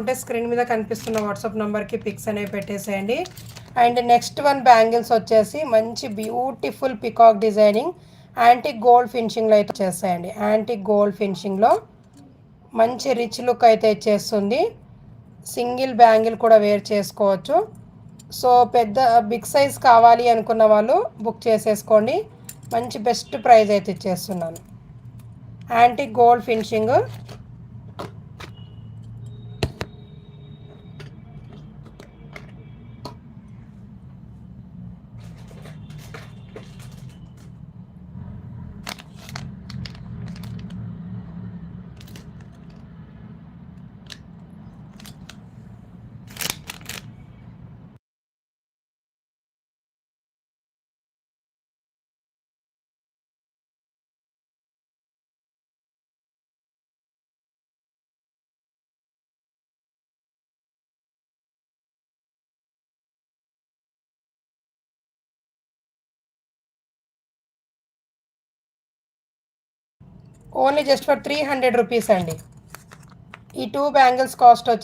ఉంటే స్క్రీన్ మీద కనిపిస్తున్న వాట్సాప్ నెంబర్కి పిక్స్ అనేవి పెట్టేసేయండి. అండ్ నెక్స్ట్ వన్ బ్యాంగిల్స్ వచ్చేసి మంచి beautiful peacock designing antique gold ఫినిషింగ్లో అయితే వచ్చేసాయండి. యాంటిక్ గోల్డ్ ఫినిషింగ్లో మంచి రిచ్ లుక్ అయితే ఇచ్చేస్తుంది. సింగిల్ బ్యాంగిల్ కూడా వేర్ చేసుకోవచ్చు. సో పెద్ద బిగ్ సైజ్ కావాలి అనుకున్న వాళ్ళు బుక్ చేసేసుకోండి. మంచి బెస్ట్ ప్రైస్ అయితే ఇచ్చేస్తున్నాను. Antique gold finishing only just for 300 rupees అండి. ఈ 2 బ్యాంగిల్స్ కాస్ట్ వచ్చి